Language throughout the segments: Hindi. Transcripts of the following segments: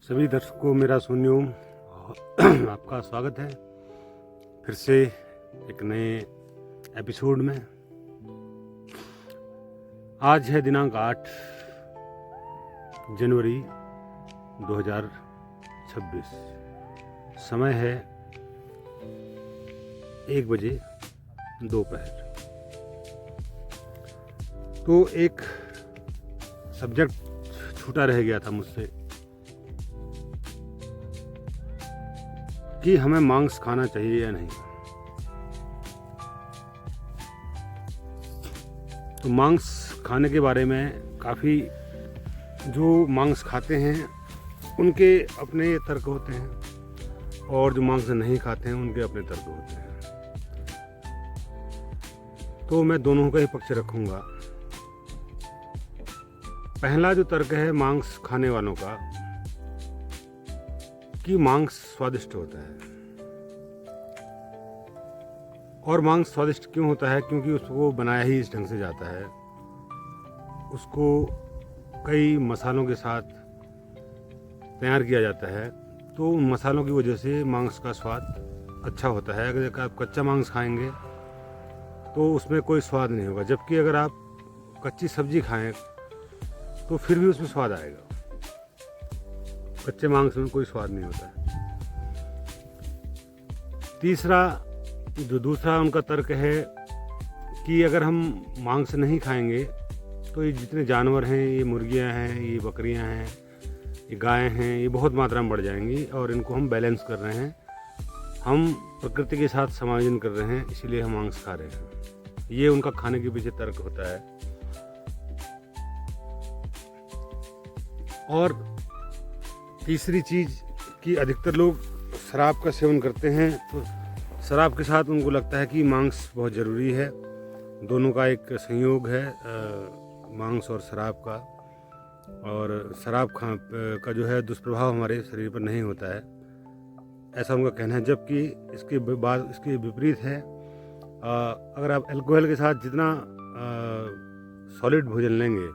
सभी दर्शकों को मेरा सोनियोम आपका स्वागत है फिर से एक नए एपिसोड में। आज है दिनांक 8 जनवरी 2026। समय है 1 बजे दोपहर। तो एक सब्जेक्ट छूटा रह गया था मुझसे कि हमें मांस खाना चाहिए या नहीं। तो मांस खाने के बारे में काफ़ी जो मांस खाते हैं उनके अपने तर्क होते हैं और जो मांस नहीं खाते हैं उनके अपने तर्क होते हैं। तो मैं दोनों का ही पक्ष रखूंगा। पहला जो तर्क है मांस खाने वालों का कि मांस स्वादिष्ट होता है। और मांस स्वादिष्ट क्यों होता है? क्योंकि उसको बनाया ही इस ढंग से जाता है। उसको कई मसालों के साथ तैयार किया जाता है, तो उन मसालों की वजह से मांस का स्वाद अच्छा होता है। अगर आप कच्चा मांस खाएंगे तो उसमें कोई स्वाद नहीं होगा, जबकि अगर आप कच्ची सब्जी खाएं तो फिर भी उसमें स्वाद आएगा। कच्चे मांस में कोई स्वाद नहीं होता है। दूसरा उनका तर्क है कि अगर हम मांस नहीं खाएंगे तो ये जितने जानवर हैं, ये मुर्गियां हैं, ये बकरियां हैं, ये गायें हैं, ये बहुत मात्रा में बढ़ जाएंगी और इनको हम बैलेंस कर रहे हैं, हम प्रकृति के साथ समायोजन कर रहे हैं, इसीलिए हम मांस खा रहे हैं। ये उनका खाने के पीछे तर्क होता है। और तीसरी चीज़ कि अधिकतर लोग शराब का सेवन करते हैं, तो शराब के साथ उनको लगता है कि मांस बहुत ज़रूरी है। दोनों का एक संयोग है, मांस और शराब का। और शराब का जो है दुष्प्रभाव हमारे शरीर पर नहीं होता है, ऐसा उनका कहना है। जबकि इसके विपरीत है। अगर आप अल्कोहल के साथ जितना सॉलिड भोजन लेंगे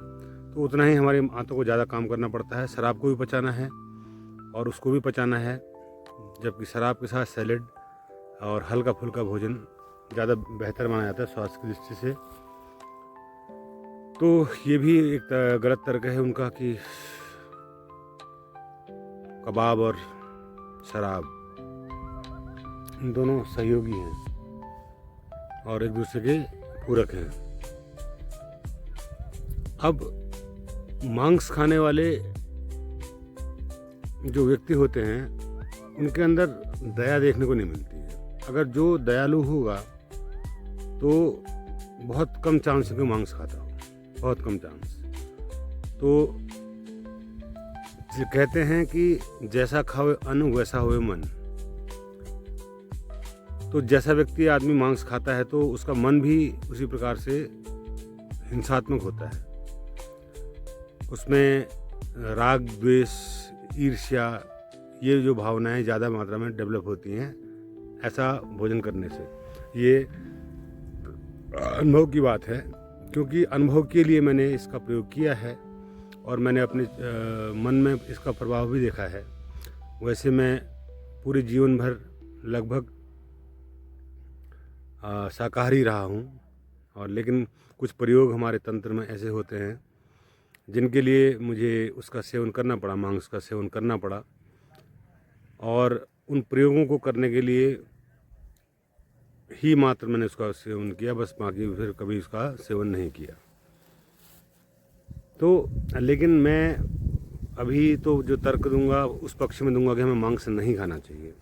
तो उतना ही हमारे आंतों को ज़्यादा काम करना पड़ता है। शराब को भी पचाना है और उसको भी पचाना है, जबकि शराब के साथ सैलेड और हल्का फुल्का भोजन ज़्यादा बेहतर माना जाता है स्वास्थ्य की दृष्टि से। तो ये भी एक गलत तर्क है उनका कि कबाब और शराब दोनों सहयोगी हैं और एक दूसरे के पूरक हैं। अब मांस खाने वाले जो व्यक्ति होते हैं उनके अंदर दया देखने को नहीं मिलती है। अगर जो दयालु होगा तो बहुत कम चांस है कि मांस खाता हो, बहुत कम चांस। तो कहते हैं कि जैसा खाओ अन्न वैसा होए मन। तो जैसा व्यक्ति आदमी मांस खाता है तो उसका मन भी उसी प्रकार से हिंसात्मक होता है। उसमें राग, द्वेष, ईर्ष्या, ये जो भावनाएं ज़्यादा मात्रा में डेवलप होती हैं ऐसा भोजन करने से। ये अनुभव की बात है, क्योंकि अनुभव के लिए मैंने इसका प्रयोग किया है और मैंने अपने मन में इसका प्रभाव भी देखा है। वैसे मैं पूरे जीवन भर लगभग शाकाहारी रहा हूँ, और लेकिन कुछ प्रयोग हमारे तंत्र में ऐसे होते हैं जिनके लिए मुझे उसका सेवन करना पड़ा, मांस का सेवन करना पड़ा। और उन प्रयोगों को करने के लिए ही मात्र मैंने उसका सेवन किया, बस बाकी फिर कभी उसका सेवन नहीं किया। तो लेकिन मैं अभी तो जो तर्क दूंगा उस पक्ष में दूंगा कि हमें मांस नहीं खाना चाहिए,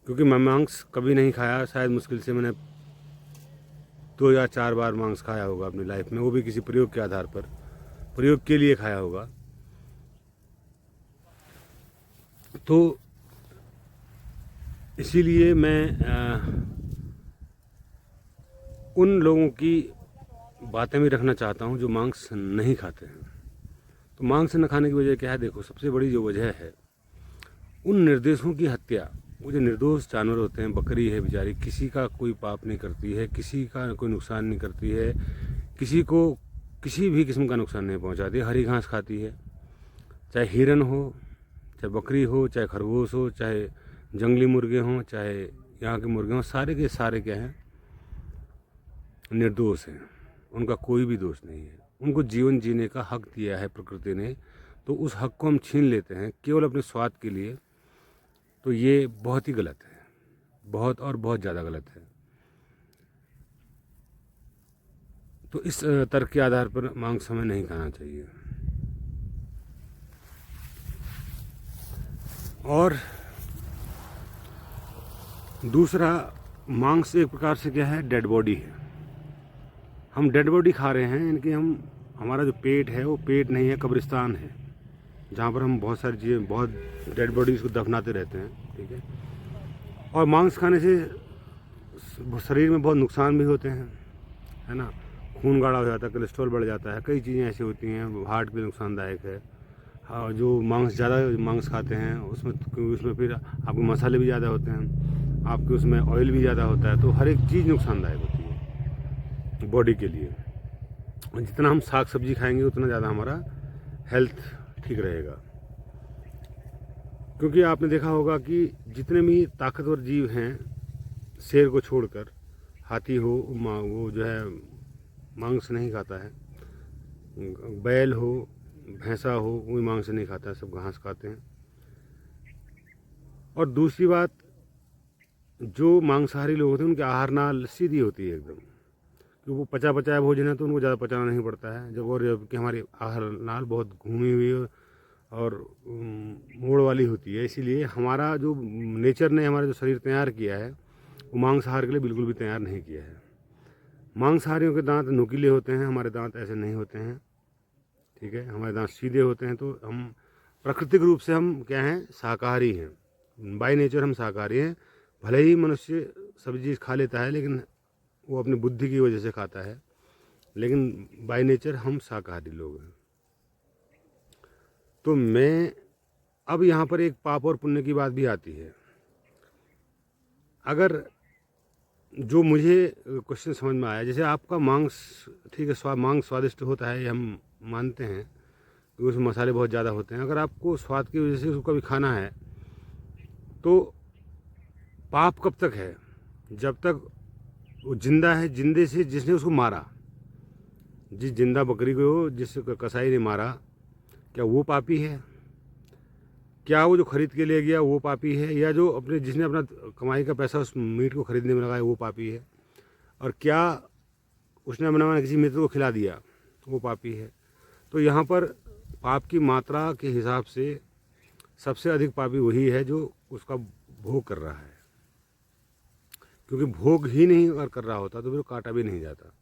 क्योंकि मैं मांस कभी नहीं खाया। शायद मुश्किल से मैंने 2 या 4 बार मांस खाया होगा अपनी लाइफ में, वो भी किसी प्रयोग के आधार पर, प्रयोग के लिए खाया होगा। तो इसीलिए मैं उन लोगों की बातें भी रखना चाहता हूं जो मांस नहीं खाते हैं। तो मांस न खाने की वजह क्या है? देखो, सबसे बड़ी जो वजह है उन निर्दोषों की हत्या। वो जो निर्दोष जानवर होते हैं, बकरी है बेचारी, किसी का कोई पाप नहीं करती है, किसी का कोई नुकसान नहीं करती है, किसी को किसी भी किस्म का नुकसान नहीं पहुंचाती है, हरी घास खाती है। चाहे हिरन हो, चाहे बकरी हो, चाहे खरगोश हो, चाहे जंगली मुर्गे हों, चाहे यहाँ के मुर्गे हों, सारे के सारे क्या हैं, निर्दोष हैं। उनका कोई भी दोष नहीं है। उनको जीवन जीने का हक दिया है प्रकृति ने, तो उस हक को हम छीन लेते हैं केवल अपने स्वार्थ के लिए, तो ये बहुत ही गलत है, बहुत और बहुत ज़्यादा गलत है। तो इस तर्क के आधार पर मांस हमें नहीं खाना चाहिए। और दूसरा, मांस एक प्रकार से क्या है, डेड बॉडी है। हम डेड बॉडी खा रहे हैं, इनकी हमारा जो पेट है वो पेट नहीं है, कब्रिस्तान है, जहाँ पर हम बहुत सारी चीज़ें, बहुत डेड बॉडीज़ को दफनाते रहते हैं, ठीक है। और मांस खाने से शरीर में बहुत नुकसान भी होते हैं, है ना। खून गाढ़ा हो जाता है, कोलेस्ट्रॉल बढ़ जाता है, कई चीज़ें ऐसी होती हैं, हार्ट के लिए नुकसानदायक है। हाँ, जो ज़्यादा मांस खाते हैं उसमें फिर आपके मसाले भी ज़्यादा होते हैं, आपके उसमें ऑयल भी ज़्यादा होता है, तो हर एक चीज़ नुकसानदायक होती है बॉडी के लिए। जितना हम साग सब्जी खाएंगे उतना ज़्यादा हमारा हेल्थ ठीक रहेगा। क्योंकि आपने देखा होगा कि जितने भी ताकतवर जीव हैं, शेर को छोड़कर, हाथी हो वो जो है मांस नहीं खाता है, बैल हो, भैंसा हो, वो मांस नहीं खाता है, सब घास खाते हैं। और दूसरी बात, जो मांसाहारी लोग होते हैं उनकी आहार नाल सीधी होती है एकदम, क्योंकि वो पचा पचाया भोजन है तो उनको ज़्यादा पचाना नहीं पड़ता है। जबकि हमारी आहार नाल बहुत घूमी हुई और मोड़ वाली होती है, इसीलिए हमारा जो नेचर ने हमारा जो शरीर तैयार किया है वो मांसाहार के लिए बिल्कुल भी तैयार नहीं किया है। मांसाहारियों के दांत नुकीले होते हैं, हमारे दांत ऐसे नहीं होते हैं, ठीक है। हमारे दांत सीधे होते हैं, तो हम प्राकृतिक रूप से हम क्या हैं, शाकाहारी हैं, बाय नेचर हम शाकाहारी हैं। भले ही मनुष्य सब्जी चीज़ खा लेता है, लेकिन वो अपनी बुद्धि की वजह से खाता है, लेकिन बाय नेचर हम शाकाहारी लोग हैं। तो मैं अब यहाँ पर एक पाप और पुण्य की बात भी आती है। अगर जो मुझे क्वेश्चन समझ में आया, जैसे आपका मांस, ठीक है, मांस स्वादिष्ट होता है, ये हम मानते हैं कि उसमें मसाले बहुत ज़्यादा होते हैं। अगर आपको स्वाद की वजह से उसको कभी खाना है, तो पाप कब तक है, जब तक वो जिंदा है, जिंदे से जिसने उसको मारा, जिस जिंदा बकरी को जिस कसाई ने मारा, क्या वो पापी है? क्या वो जो खरीद के ले गया वो पापी है? या जो जिसने अपना कमाई का पैसा उस मीट को खरीदने में लगाया वो पापी है? और क्या उसने अपना किसी मित्र को खिला दिया वो पापी है? तो यहाँ पर पाप की मात्रा के हिसाब से सबसे अधिक पापी वही है जो उसका भोग कर रहा है, क्योंकि भोग ही नहीं अगर कर रहा होता तो फिर काटा भी नहीं जाता।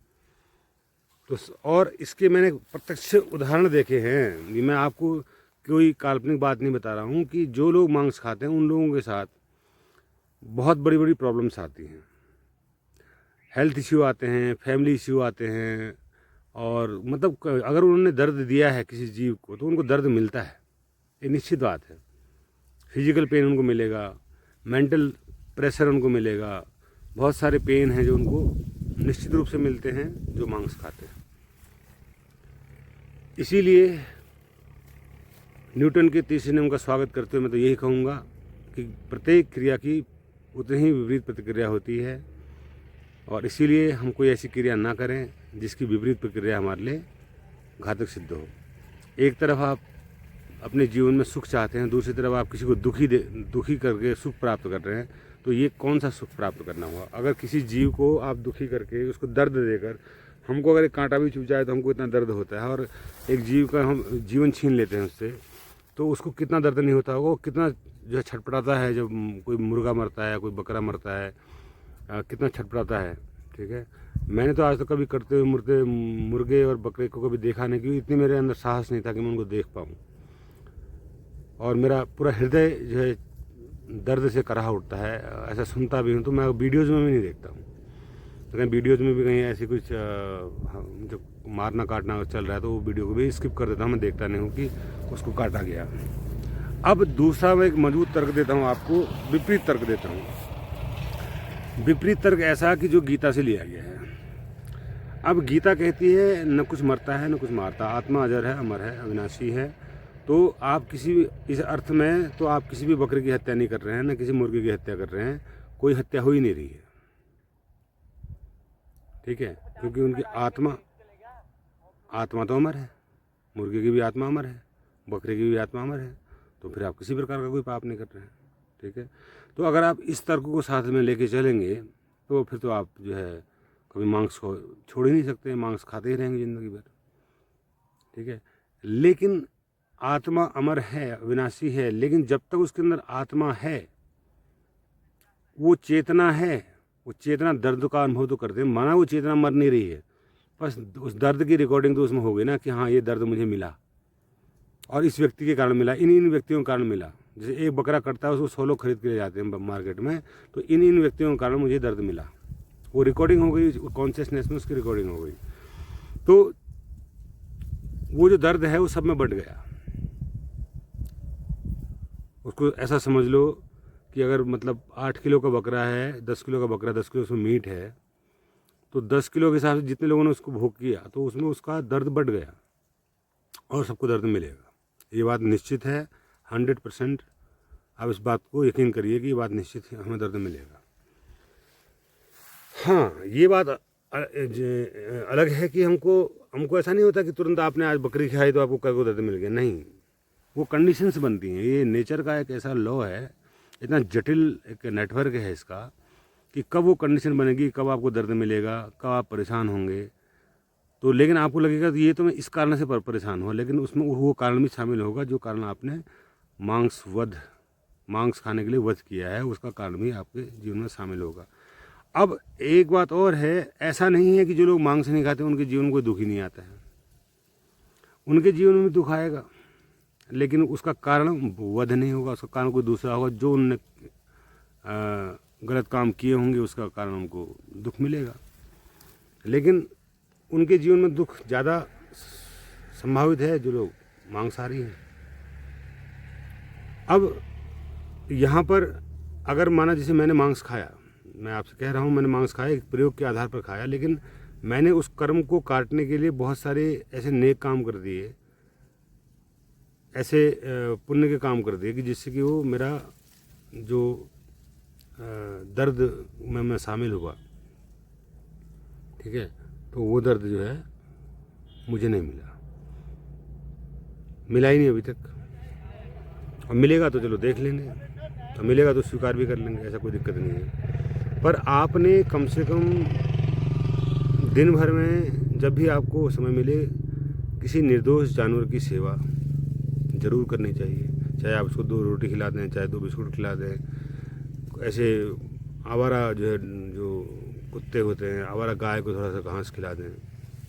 तो और इसके मैंने प्रत्यक्ष उदाहरण देखे हैं, मैं आपको कोई काल्पनिक बात नहीं बता रहा हूँ, कि जो लोग मांस खाते हैं उन लोगों के साथ बहुत बड़ी बड़ी प्रॉब्लम्स आती हैं, हेल्थ इश्यू आते हैं, फैमिली इश्यू आते हैं। और मतलब अगर उन्होंने दर्द दिया है किसी जीव को तो उनको दर्द मिलता है, ये निश्चित बात है। फिजिकल पेन उनको मिलेगा, मेंटल प्रेशर उनको मिलेगा, बहुत सारे पेन हैं जो उनको निश्चित रूप से मिलते हैं जो मांस खाते हैं। इसीलिए न्यूटन के तीसरे नियम का स्वागत करते हुए मैं तो यही कहूँगा कि प्रत्येक क्रिया की उतनी ही विपरीत प्रतिक्रिया होती है, और इसीलिए हम कोई ऐसी क्रिया ना करें जिसकी विपरीत प्रतिक्रिया हमारे लिए घातक सिद्ध हो। एक तरफ आप अपने जीवन में सुख चाहते हैं, दूसरी तरफ आप किसी को दुखी करके सुख प्राप्त कर रहे हैं, तो ये कौन सा सुख प्राप्त करना हुआ? अगर किसी जीव को आप दुखी करके उसको दर्द देकर, हमको अगर एक कांटा भी चुभ जाए तो हमको इतना दर्द होता है, और एक जीव का हम जीवन छीन लेते हैं उससे, तो उसको कितना दर्द नहीं होता होगा, वो कितना जो है छटपटाता है जब कोई मुर्गा मरता है, कोई बकरा मरता है, कितना छटपटाता है, ठीक है। मैंने तो आज तक कभी करते हुए मुर्गे और बकरे को कभी देखा नहीं, क्योंकि इतनी मेरे अंदर साहस नहीं था कि मैं उनको देख पाऊँ, और मेरा पूरा हृदय जो है दर्द से कराह उठता है। ऐसा सुनता भी हूँ तो मैं वीडियोज़ में भी नहीं देखता हूँ, तो कहीं वीडियोज़ में भी कहीं ऐसी कुछ जो मारना काटना चल रहा है तो वो वीडियो को भी स्किप कर देता हूँ, मैं देखता नहीं हूँ कि उसको काटा गया। अब दूसरा मैं एक मजबूत तर्क देता हूँ आपको, विपरीत तर्क देता हूँ। विपरीत तर्क ऐसा कि जो गीता से लिया गया है। अब गीता कहती है न कुछ मरता है न कुछ मारता, आत्मा अजर है, अमर है, अविनाशी है, तो आप किसी इस अर्थ में तो आप किसी भी बकरे की हत्या नहीं कर रहे हैं, ना किसी मुर्गे की हत्या कर रहे हैं, कोई हत्या हो ही नहीं रही है, ठीक है। क्योंकि उनकी आत्मा तो अमर है, मुर्गे की भी आत्मा अमर है, बकरे की भी आत्मा अमर है, तो फिर आप किसी प्रकार का कोई पाप नहीं कर रहे हैं, ठीक है। तो अगर आप इस तर्क को साथ में लेके चलेंगे तो फिर तो आप जो है कभी मांस को छोड़ ही नहीं सकते, मांस खाते ही रहेंगे ज़िंदगी भर, ठीक है। लेकिन आत्मा अमर है, अविनाशी है, लेकिन जब तक उसके अंदर आत्मा है, वो चेतना है, वो चेतना दर्द का अनुभव तो करते हैं, माना वो चेतना मर नहीं रही है, बस उस दर्द की रिकॉर्डिंग तो उसमें हो गई ना कि हाँ ये दर्द मुझे मिला और इस व्यक्ति के कारण मिला, इन व्यक्तियों के कारण मिला। जैसे एक बकरा कटता है उसको 100 लोग खरीद के ले जाते हैं मार्केट में, तो इन व्यक्तियों के कारण मुझे दर्द मिला, वो रिकॉर्डिंग हो गई, कॉन्शियसनेस में उसकी रिकॉर्डिंग हो गई। तो वो जो दर्द है वो सब में बढ़ गया। उसको ऐसा समझ लो कि अगर मतलब 8 किलो का बकरा है, 10 किलो का बकरा, 10 किलो उसमें मीट है, तो 10 किलो के हिसाब से जितने लोगों ने उसको भोग किया तो उसमें उसका दर्द बढ़ गया और सबको दर्द मिलेगा। ये बात निश्चित है, 100%। आप इस बात को यकीन करिए कि ये बात निश्चित है, हमें दर्द मिलेगा। हाँ, ये बात अलग है कि हमको ऐसा नहीं होता कि तुरंत आपने आज बकरी खाई तो आपको कल को दर्द मिल गया, नहीं, वो कंडीशंस बनती हैं। ये नेचर का एक ऐसा लॉ है, इतना जटिल एक नेटवर्क है इसका कि कब वो कंडीशन बनेगी, कब आपको दर्द मिलेगा, कब आप परेशान होंगे। तो लेकिन आपको लगेगा कि ये तो मैं इस कारण से परेशान हुआ, लेकिन उसमें वो कारण भी शामिल होगा जो कारण आपने मांस खाने के लिए वध किया है, उसका कारण भी आपके जीवन में शामिल होगा। अब एक बात और है, ऐसा नहीं है कि जो लोग मांस नहीं खाते उनके जीवन में कोई दुख ही नहीं आता है, उनके जीवन में दुख आएगा, लेकिन उसका कारण वध नहीं होगा, उसका कारण कोई दूसरा होगा, जो उनने गलत काम किए होंगे उसका कारण उनको दुख मिलेगा। लेकिन उनके जीवन में दुख ज़्यादा संभावित है जो लोग मांसाहारी हैं। अब यहाँ पर अगर माना जैसे मैंने मांस खाया, मैं आपसे कह रहा हूँ मैंने मांस खाया, एक प्रयोग के आधार पर खाया, लेकिन मैंने उस कर्म को काटने के लिए बहुत सारे ऐसे नेक काम कर दिए, ऐसे पुण्य के काम कर दिए कि जिससे कि वो मेरा जो दर्द में मैं शामिल हुआ, ठीक है, तो वो दर्द जो है मुझे नहीं मिला ही नहीं अभी तक। और मिलेगा तो चलो देख लेंगे, और मिलेगा तो स्वीकार भी कर लेंगे, ऐसा कोई दिक्कत नहीं है। पर आपने कम से कम दिन भर में जब भी आपको समय मिले किसी निर्दोष जानवर की सेवा ज़रूर करनी चाहिए, चाहे आप उसको 2 रोटी खिला दें, चाहे 2 बिस्कुट खिला दें। ऐसे आवारा जो है, जो कुत्ते होते हैं, आवारा गाय को थोड़ा सा घास खिला दें,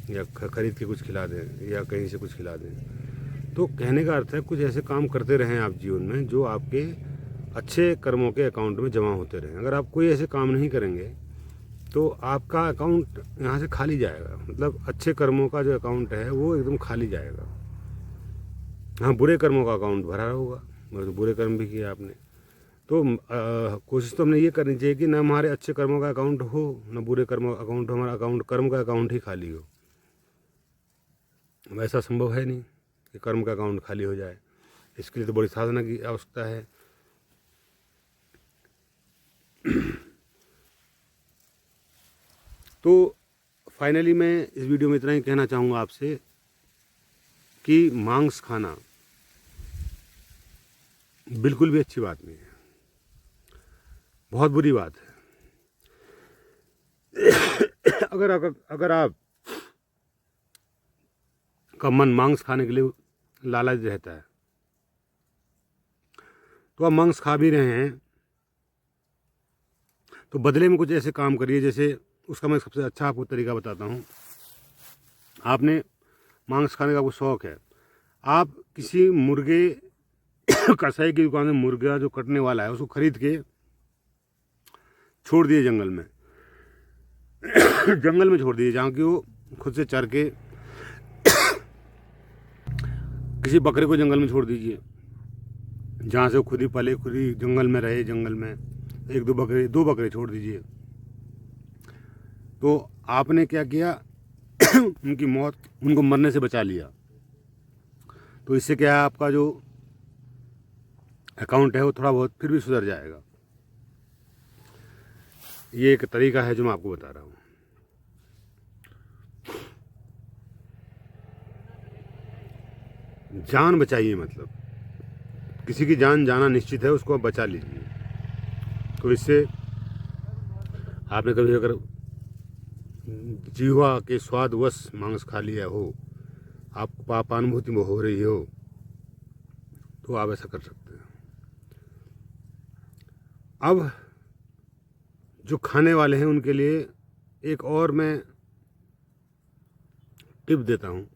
या खरीद के कुछ खिला दें, या कहीं से कुछ खिला दें। तो कहने का अर्थ है कुछ ऐसे काम करते रहें आप जीवन में जो आपके अच्छे कर्मों के अकाउंट में जमा होते रहें। अगर आप कोई ऐसे काम नहीं करेंगे तो आपका अकाउंट यहाँ से खाली जाएगा, मतलब अच्छे कर्मों का जो अकाउंट है वो एकदम खाली जाएगा। हाँ, बुरे कर्मों का अकाउंट भरा होगा, मतलब बुरे कर्म भी किए आपने, तो कोशिश तो हमने ये करनी चाहिए कि न हमारे अच्छे कर्मों का अकाउंट हो, न बुरे कर्मों का अकाउंट हो, हमारा अकाउंट कर्म का अकाउंट ही खाली हो। वैसा संभव है नहीं कि कर्म का अकाउंट खाली हो जाए, इसके लिए तो बड़ी साधना की आवश्यकता है। तो फाइनली मैं इस वीडियो में इतना ही कहना चाहूँगा आपसे कि मांस खाना बिल्कुल भी अच्छी बात नहीं है, बहुत बुरी बात है। अगर आप का मन मांस खाने के लिए लालच रहता है तो आप मांस खा भी रहे हैं, तो बदले में कुछ ऐसे काम करिए, जैसे उसका मैं सबसे अच्छा आपको तरीका बताता हूँ। आपने मांस खाने का आपको शौक़ है, आप किसी मुर्गे कसाई की दुकान में मुर्गा जो कटने वाला है उसको खरीद के छोड़ दिए जंगल में जंगल में छोड़ दिए, जहाँ की वो खुद से चर के। किसी बकरे को जंगल में छोड़ दीजिए जहाँ से वो खुद ही पले, खुद ही जंगल में रहे, जंगल में 1-2 बकरे छोड़ दीजिए। तो आपने क्या किया उनको मरने से बचा लिया। तो इससे क्या है, आपका जो अकाउंट है वो थोड़ा बहुत फिर भी सुधर जाएगा। ये एक तरीका है जो मैं आपको बता रहा हूँ। जान बचाइए, मतलब किसी की जान जाना निश्चित है, उसको आप बचा लीजिए। तो इससे आपने कभी अगर जीवा के स्वादवश मांस खा लिया हो, आपको पापानुभूति में हो रही हो, तो आप ऐसा कर सकते हैं। अब जो खाने वाले हैं उनके लिए एक और मैं टिप देता हूँ।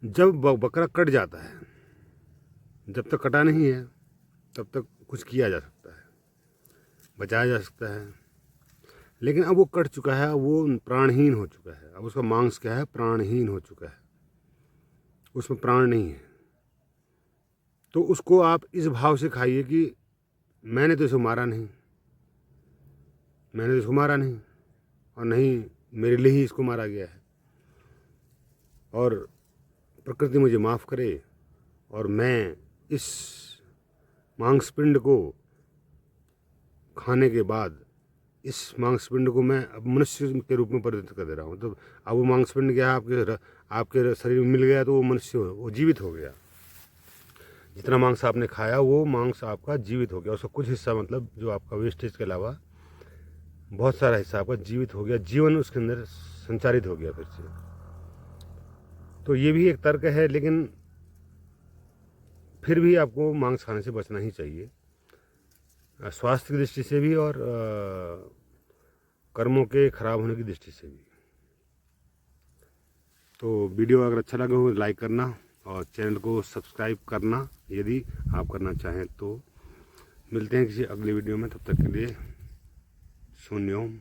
जब बकरा कट जाता है, जब तक कटा नहीं है तब तक कुछ किया जा सकता है, बचाया जा सकता है। लेकिन अब वो कट चुका है, वो प्राणहीन हो चुका है, अब उसका मांस क्या है, प्राणहीन हो चुका है, उसमें प्राण नहीं है। तो उसको आप इस भाव से खाइए कि मैंने तो इसको मारा नहीं, मैंने तो इसको मारा नहीं, और नहीं मेरे लिए ही इसको मारा गया है, और प्रकृति मुझे माफ़ करे, और मैं इस मांसपिंड को खाने के बाद इस मांसपिंड को मैं अब मनुष्य के रूप में परिवर्तित कर दे रहा हूँ। तो अब वो मांसपिंड क्या है, आपके शरीर में मिल गया, तो वो मनुष्य वो जीवित हो गया। जितना मांस आपने खाया वो मांस आपका जीवित हो गया, उसका कुछ हिस्सा, मतलब जो आपका वेस्टेज के अलावा बहुत सारा हिस्सा आपका जीवित हो गया, जीवन उसके अंदर संचारित हो गया फिर से। तो ये भी एक तर्क है, लेकिन फिर भी आपको मांस खाने से बचना ही चाहिए, स्वास्थ्य की दृष्टि से भी और कर्मों के खराब होने की दृष्टि से भी। तो वीडियो अगर अच्छा लगे हो लाइक करना और चैनल को सब्सक्राइब करना यदि आप करना चाहें तो। मिलते हैं किसी अगली वीडियो में, तब तक के लिए शून्य ओम।